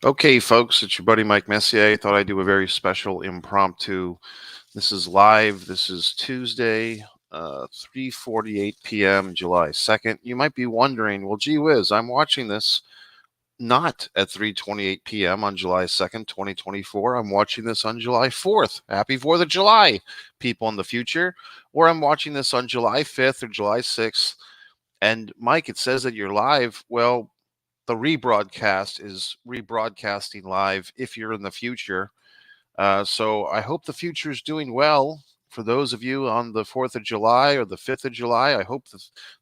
Okay, folks, it's your buddy Mike Messier. Thought I'd do a very special impromptu. This is live. This is Tuesday, 3:48 p.m., July 2nd. You might be wondering, well, gee whiz, I'm watching this not at 3:28 p.m. on July 2nd, 2024. I'm watching this on July 4th. Happy 4th of July, people in the future. Or I'm watching this on July 5th or July 6th. And Mike, it says that you're live. Well, the rebroadcast is rebroadcasting live if you're in the future. So I hope the future is doing well. For those of you on the 4th of July or the 5th of July, I hope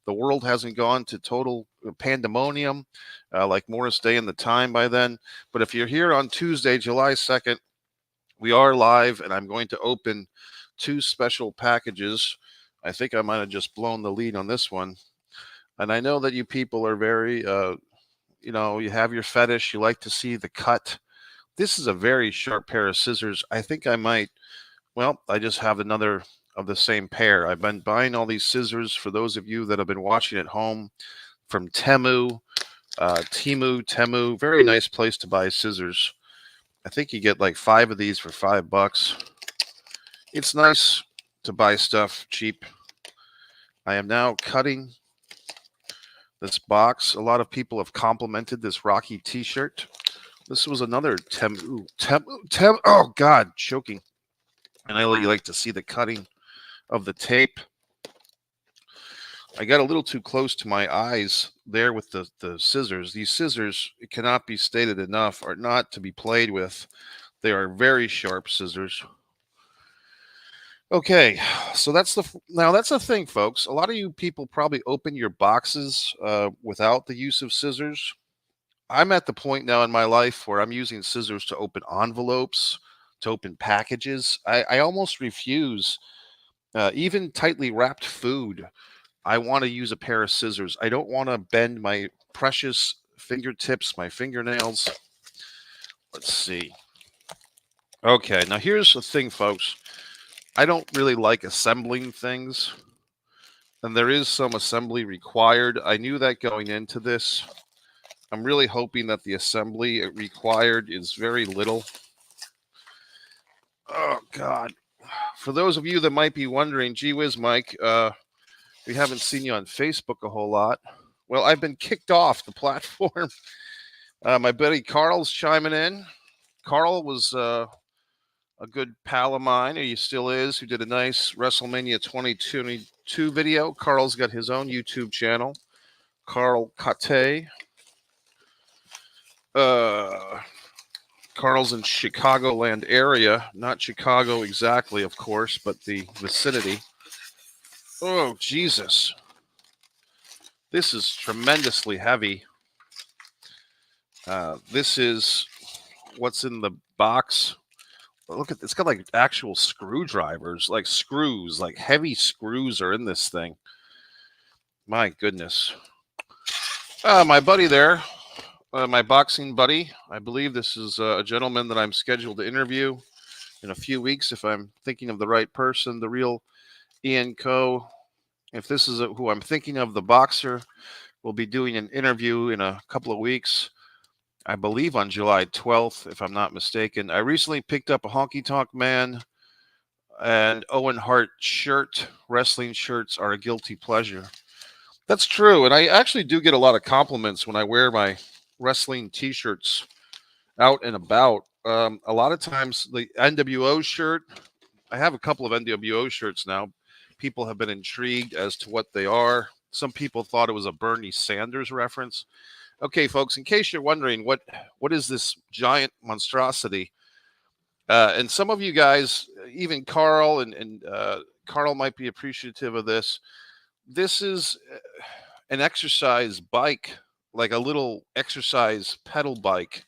the world hasn't gone to total pandemonium like Morris Day and the Time by then. But if you're here on Tuesday, July 2nd, we are live, and I'm going to open two special packages. I think I might have just blown the lead on this one. And I know that you people are very you have your fetish, you like to see the cut. This is a very sharp pair of scissors. I think I might, well, I just have another of the same pair. I've been buying all these scissors for those of you that have been watching at home from Temu, very nice place to buy scissors. I think you get like 5 of these for $5. It's nice to buy stuff cheap. I am now cutting this box. A lot of people have complimented this Rocky t-shirt. This was another Temu. Oh God, choking. And I really like to see the cutting of the tape. I got a little too close to my eyes there with the scissors. These scissors, it cannot be stated enough, are not to be played with. They are very sharp scissors. Okay, so that's the thing, folks. A lot of you people probably open your boxes without the use of scissors. I'm at the point now in my life where I'm using scissors to open envelopes, to open packages. I almost refuse, even tightly wrapped food. I want to use a pair of scissors. I don't want to bend my precious fingertips, my fingernails. Let's see. Okay, now here's the thing, folks. I don't really like assembling things, and there is some assembly required. I knew that going into this. I'm really hoping that the assembly required is very little. Oh, God. For those of you that might be wondering, gee whiz, Mike, we haven't seen you on Facebook a whole lot. Well, I've been kicked off the platform. My buddy Carl's chiming in. Carl was a good pal of mine, or he still is, who did a nice WrestleMania 2022 video. Carl's got his own YouTube channel, Carl Kate. Carl's in Chicagoland area, not Chicago exactly, of course, but the vicinity. Oh, Jesus. This is tremendously heavy. This is what's in the box. Look at it's got like actual screwdrivers, like screws, like heavy screws are in this thing. My goodness. My buddy there, my boxing buddy, I believe this is a gentleman that I'm scheduled to interview in a few weeks if I'm thinking of the right person, the real Ian Coe. If this is who I'm thinking of, the boxer, we'll be doing an interview in a couple of weeks. I believe on July 12th, if I'm not mistaken. I recently picked up a Honky Tonk Man and Owen Hart shirt. Wrestling shirts are a guilty pleasure. That's true. And I actually do get a lot of compliments when I wear my wrestling t-shirts out and about. A lot of times the NWO shirt, I have a couple of NWO shirts now. People have been intrigued as to what they are. Some people thought it was a Bernie Sanders reference. Okay, folks, in case you're wondering what is this giant monstrosity, and some of you guys, even Carl and Carl might be appreciative of this. This is an exercise bike, like a little exercise pedal bike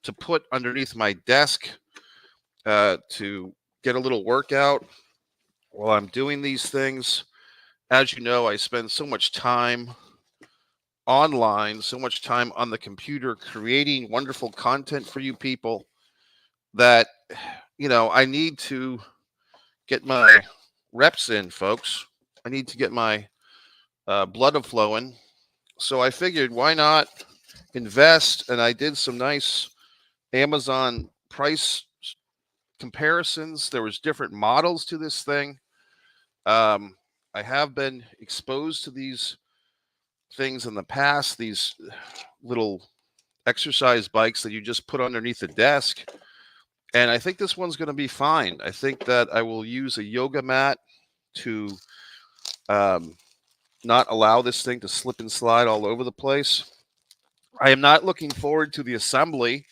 to put underneath my desk to get a little workout while I'm doing these things. As you know, I spend so much time online, so much time on the computer creating wonderful content for you people that, I need to get my reps in, folks. I need to get my blood flowing. So I figured, why not invest? And I did some nice Amazon price comparisons. There was different models to this thing. I have been exposed to these things in the past, these little exercise bikes that you just put underneath the desk. And I think this one's going to be fine. I think that I will use a yoga mat to not allow this thing to slip and slide all over the place. I am not looking forward to the assembly,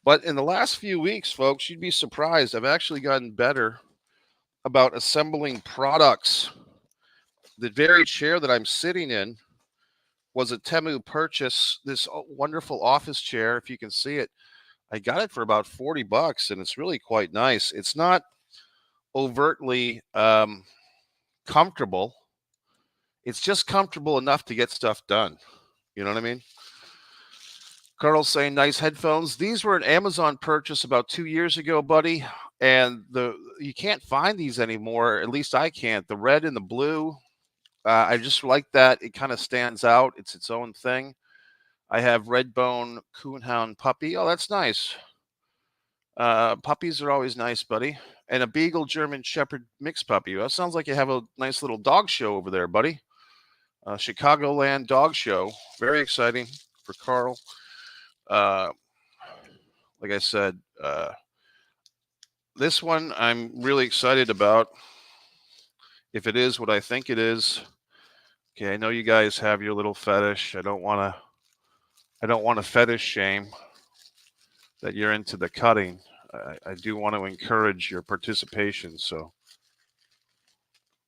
but in the last few weeks, folks, you'd be surprised. I've actually gotten better about assembling products. The very chair that I'm sitting in was a Temu purchase, this wonderful office chair. If you can see it, I got it for about $40 and it's really quite nice. It's not overtly comfortable. It's just comfortable enough to get stuff done. You know what I mean? Carl's saying nice headphones. These were an Amazon purchase about 2 years ago, buddy. And you can't find these anymore. At least I can't. The red and the blue. I just like that. It kind of stands out. It's its own thing. I have Redbone Coonhound puppy. Oh, that's nice. Puppies are always nice, buddy. And a Beagle German Shepherd mixed puppy. That sounds like you have a nice little dog show over there, buddy. Chicagoland Dog Show. Very exciting for Carl. Like I said, this one I'm really excited about. If it is what I think it is. Okay, I know you guys have your little fetish. I don't want to fetish shame that you're into the cutting. I do want to encourage your participation, so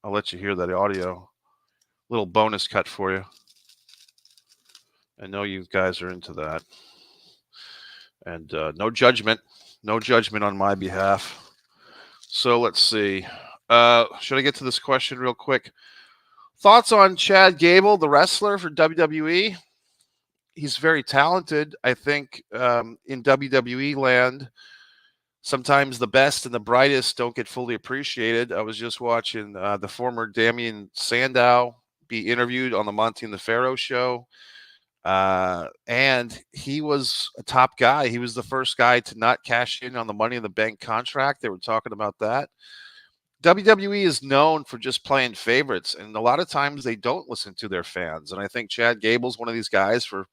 I'll let you hear that audio. Little bonus cut for you. I know you guys are into that. And no judgment on my behalf. So let's see. Should I get to this question real quick? Thoughts on Chad Gable, the wrestler for WWE? He's very talented. I think in WWE land, sometimes the best and the brightest don't get fully appreciated. I was just watching the former Damian Sandow be interviewed on the Monty and the Pharaoh show. And he was a top guy. He was the first guy to not cash in on the Money in the Bank contract. They were talking about that. WWE is known for just playing favorites, and a lot of times they don't listen to their fans. And I think Chad Gable's one of these guys for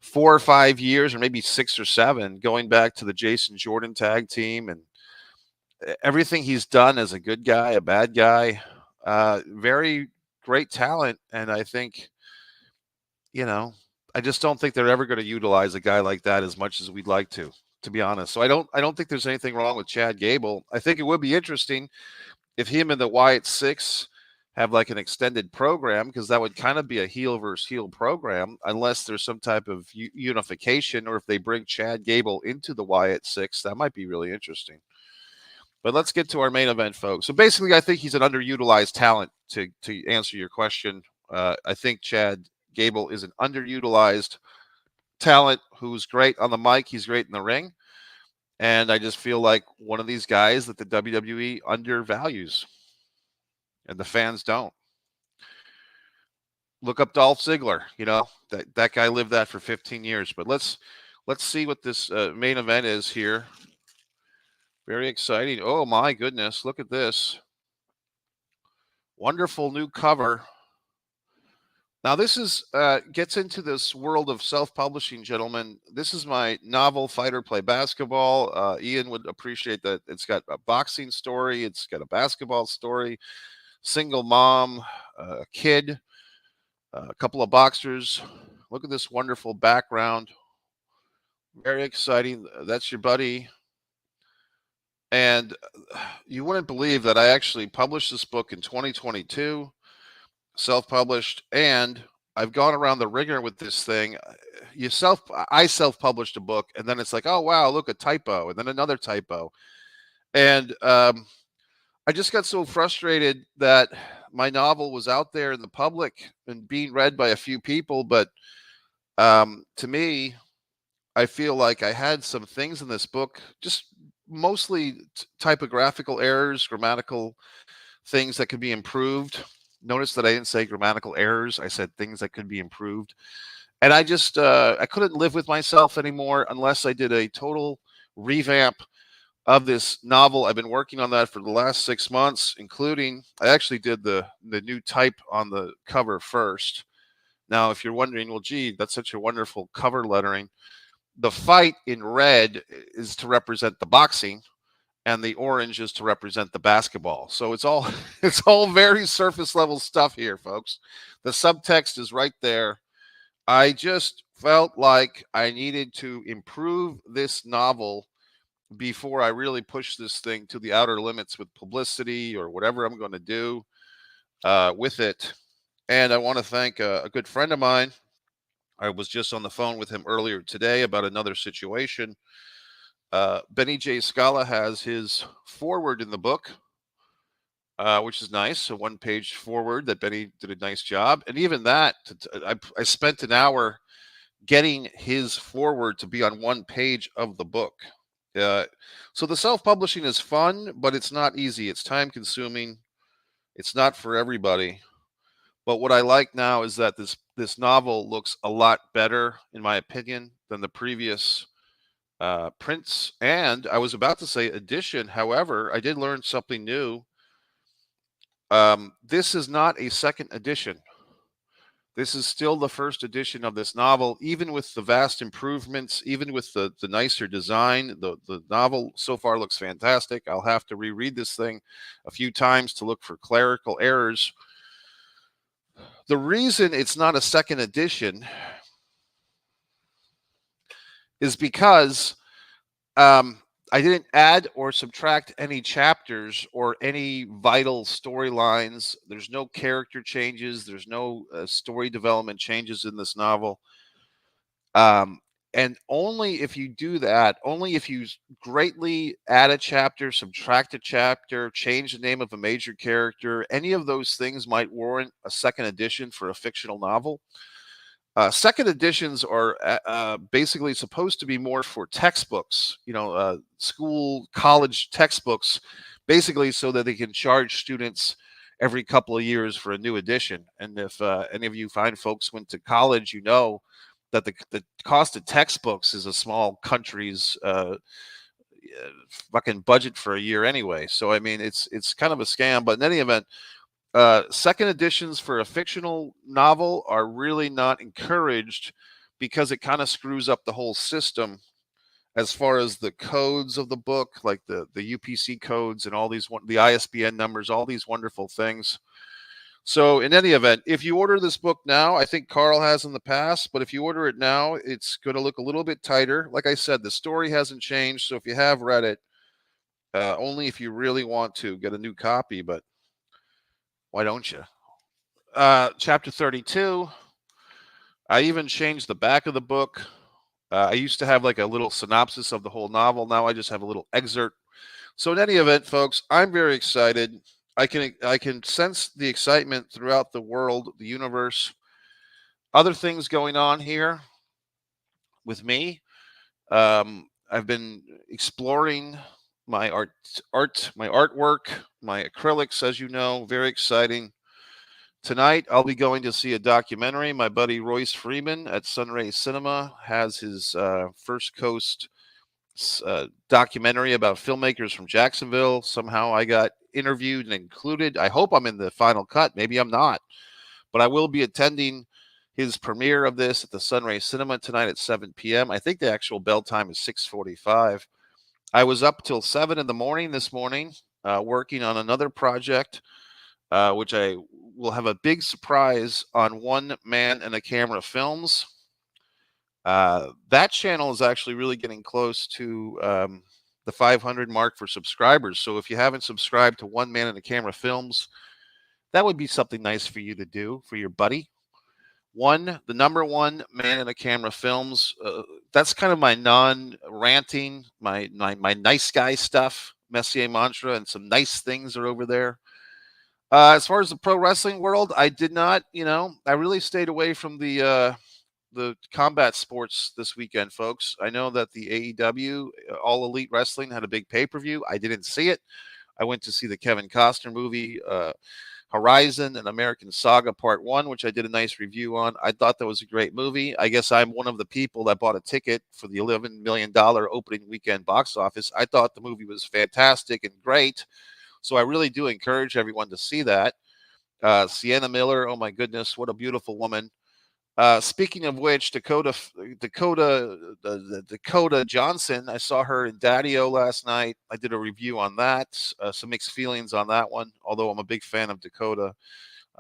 4 or 5 years, or maybe 6 or 7, going back to the Jason Jordan tag team and everything he's done as a good guy, a bad guy, very great talent. And I think, I just don't think they're ever going to utilize a guy like that as much as we'd like to be honest. So I don't think there's anything wrong with Chad Gable. I think it would be interesting if him and the Wyatt Six have like an extended program, because that would kind of be a heel versus heel program, unless there's some type of unification, or if they bring Chad Gable into the Wyatt Six, that might be really interesting. But let's get to our main event, folks. So basically, I think he's an underutilized talent. To answer your question, I think Chad Gable is an underutilized talent who's great on the mic. He's great in the ring. And I just feel like one of these guys that the WWE undervalues and the fans don't. Look up Dolph Ziggler. That guy lived that for 15 years. But let's see what this main event is here. Very exciting. Oh, my goodness. Look at this. Wonderful new cover. Now, this is gets into this world of self-publishing, gentlemen. This is my novel, Fight or Play Basketball. Ian would appreciate that. It's got a boxing story. It's got a basketball story. Single mom, a kid, a couple of boxers. Look at this wonderful background. Very exciting. That's your buddy. And you wouldn't believe that I actually published this book in 2022. Self-published, and I've gone around the ringer with this thing. I self-published a book, and then it's like, oh wow, look, a typo, and then another typo, and I just got so frustrated that my novel was out there in the public and being read by a few people, but to me, I feel like I had some things in this book, just mostly typographical errors, grammatical things that could be improved. Notice that I didn't say grammatical errors. I said things that could be improved. And I just I couldn't live with myself anymore unless I did a total revamp of this novel. I've been working on that for the last 6 months, including I actually did the new type on the cover first. Now, if you're wondering, well, gee, that's such a wonderful cover lettering. The fight in red is to represent the boxing, and the orange is to represent the basketball. So it's all it's all very surface level stuff here, folks. The subtext is right there. I just felt like I needed to improve this novel before I really push this thing to the outer limits with publicity or whatever I'm going to do with it. And I want to thank a good friend of mine. I was just on the phone with him earlier today about another situation. Benny J. Scala has his forward in the book, which is nice. A one-page forward that Benny did a nice job. And even that, I spent an hour getting his forward to be on one page of the book. So the self-publishing is fun, but it's not easy. It's time-consuming. It's not for everybody. But what I like now is that this novel looks a lot better, in my opinion, than the previous prints. And I was about to say edition. However, I did learn something new. This is not a second edition. This is still the first edition of this novel, even with the vast improvements, even with the nicer design. The novel so far looks fantastic. I'll have to reread this thing a few times to look for clerical errors. The reason it's not a second edition is because I didn't add or subtract any chapters or any vital storylines. There's no character changes. There's no story development changes in this novel. And only if you do that, only if you greatly add a chapter, subtract a chapter, change the name of a major character, any of those things might warrant a second edition for a fictional novel. Second editions are basically supposed to be more for textbooks, school, college textbooks, basically so that they can charge students every couple of years for a new edition. And if any of you fine folks went to college, you know that the cost of textbooks is a small country's fucking budget for a year anyway. So I mean, it's kind of a scam. But in any event, second editions for a fictional novel are really not encouraged because it kind of screws up the whole system as far as the codes of the book, like the UPC codes and all these the ISBN numbers, all these wonderful things. So in any event, if you order this book now, I think Carl has in the past, but if you order it now, it's going to look a little bit tighter. Like I said, the story hasn't changed. So if you have read it, only if you really want to get a new copy, but why don't you? Chapter 32. I even changed the back of the book. I used to have like a little synopsis of the whole novel. Now I just have a little excerpt. So in any event, folks, I'm very excited. I can sense the excitement throughout the world, the universe. Other things going on here with me. I've been exploring my my artwork, my acrylics, as you know, very exciting. Tonight, I'll be going to see a documentary. My buddy Royce Freeman at Sunray Cinema has his First Coast documentary about filmmakers from Jacksonville. Somehow I got interviewed and included. I hope I'm in the final cut. Maybe I'm not. But I will be attending his premiere of this at the Sunray Cinema tonight at 7 p.m. I think the actual bell time is 6:45. I was up till 7 in the morning this morning working on another project, which I will have a big surprise on One Man and a Camera Films. That channel is actually really getting close to the 500 mark for subscribers. So if you haven't subscribed to One Man and a Camera Films, that would be something nice for you to do for your buddy. The number one Man and a Camera Films. That's kind of my non-ranting, my nice guy stuff. Messier Mantra and some nice things are over there. As far as the pro wrestling world, I did not, I really stayed away from the combat sports this weekend, folks. I know that the AEW, All Elite Wrestling, had a big pay-per-view. I didn't see it. I went to see the Kevin Costner movie, Horizon, an American Saga Part 1, which I did a nice review on. I thought that was a great movie. I guess I'm one of the people that bought a ticket for the $11 million opening weekend box office. I thought the movie was fantastic and great. So I really do encourage everyone to see that. Sienna Miller, oh my goodness, what a beautiful woman. Speaking of which, Dakota Johnson, I saw her in Daddy-O last night. I did a review on that. Some mixed feelings on that one, although I'm a big fan of Dakota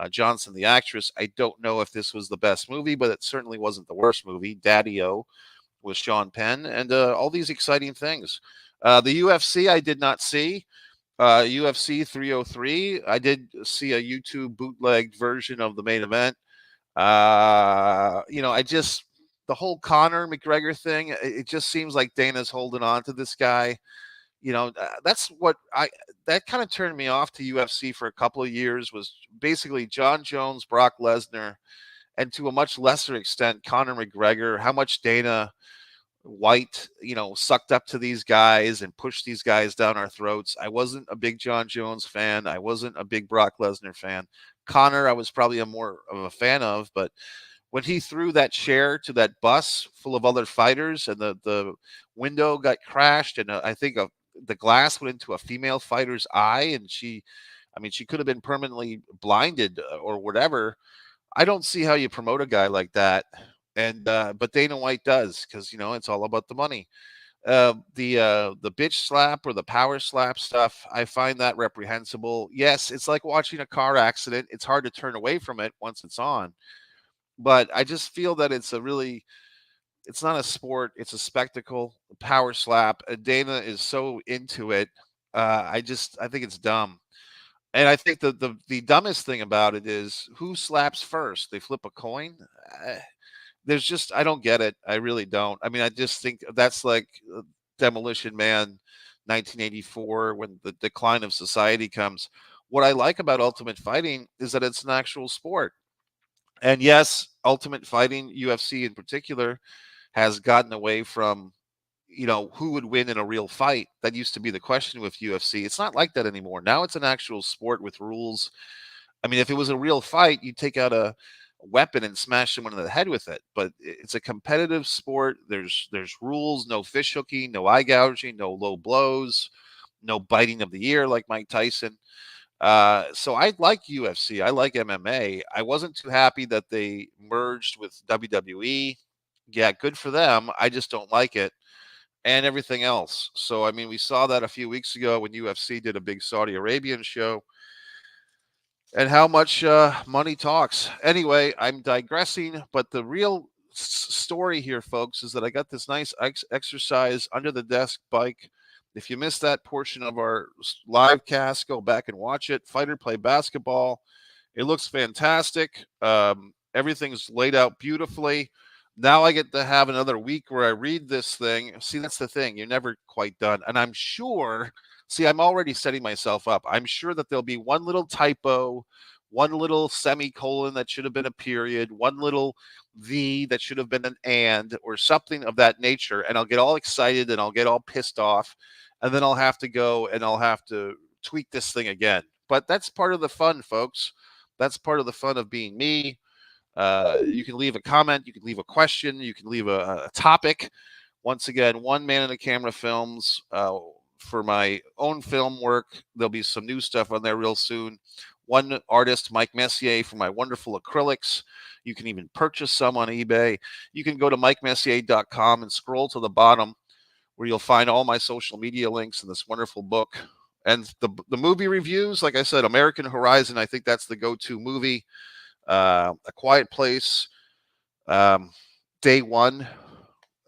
Johnson, the actress. I don't know if this was the best movie, but it certainly wasn't the worst movie. Daddy-O with Sean Penn, and all these exciting things. The UFC I did not see. UFC 303, I did see a YouTube bootlegged version of the main event. The whole Conor McGregor thing, it just seems like Dana's holding on to this guy. That kind of turned me off to UFC for a couple of years, was basically John Jones, Brock Lesnar, and to a much lesser extent, Conor McGregor, how much Dana White, sucked up to these guys and pushed these guys down our throats. I wasn't a big John Jones fan. I wasn't a big Brock Lesnar fan. Conor, I was probably more of a fan of, but when he threw that chair to that bus full of other fighters and the window got crashed, and I think the glass went into a female fighter's eye, and she could have been permanently blinded or whatever. I don't see how you promote a guy like that. And but Dana White does, because it's all about the money. The bitch slap or the power slap stuff, I find that reprehensible. Yes, it's like watching a car accident. It's hard to turn away from it once it's on. But I just feel that it's not a sport. It's a spectacle. Power slap. Dana is so into it. I think it's dumb. And I think the dumbest thing about it is, who slaps first? They flip a coin. I don't get it. I really don't. I just think that's like Demolition Man 1984, when the decline of society comes. What I like about Ultimate Fighting is that it's an actual sport. And yes, Ultimate Fighting, UFC in particular, has gotten away from, who would win in a real fight. That used to be the question with UFC. It's not like that anymore. Now it's an actual sport with rules. If it was a real fight, you'd take out a weapon and smash someone in the head with it. But it's a competitive sport. There's rules. No fish hooking, no eye gouging, no low blows, no biting of the ear like Mike Tyson. So I like UFC. I like MMA. I wasn't too happy that they merged with WWE. Yeah, good for them. I just don't like it, and everything else. So we saw that a few weeks ago when UFC did a big Saudi Arabian show. And how much money talks. Anyway, I'm digressing, but the real story here, folks, is that I got this nice exercise under the desk bike. If you missed that portion of our live cast, go back and watch it. Fighter play basketball. It looks fantastic. Everything's laid out beautifully. Now I get to have another week where I read this thing. See, that's the thing. You're never quite done. And I'm sure... See, I'm already setting myself up. I'm sure that there'll be one little typo, one little semicolon that should have been a period, one little V that should have been an and, or something of that nature. And I'll get all excited and I'll get all pissed off. And then I'll have to go and I'll have to tweak this thing again. But that's part of the fun, folks. That's part of the fun of being me. You can leave a comment. You can leave a question. You can leave a topic. Once again, One Man in a Camera Films. For my own film work, there'll be some new stuff on there real soon. One artist, Mike Messier, for my wonderful acrylics. You can even purchase some on eBay. You can go to MikeMessier.com and scroll to the bottom, where you'll find all my social media links and this wonderful book. And the movie reviews, like I said, American Horizon, I think that's the go-to movie. A Quiet Place, Day One,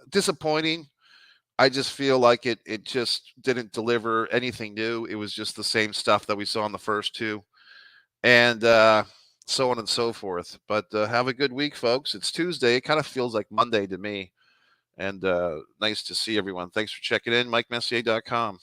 disappointing. I just feel like it just didn't deliver anything new. It was just the same stuff that we saw in the first two, and so on and so forth. But have a good week, folks. It's Tuesday. It kind of feels like Monday to me. And nice to see everyone. Thanks for checking in. MikeMessier.com.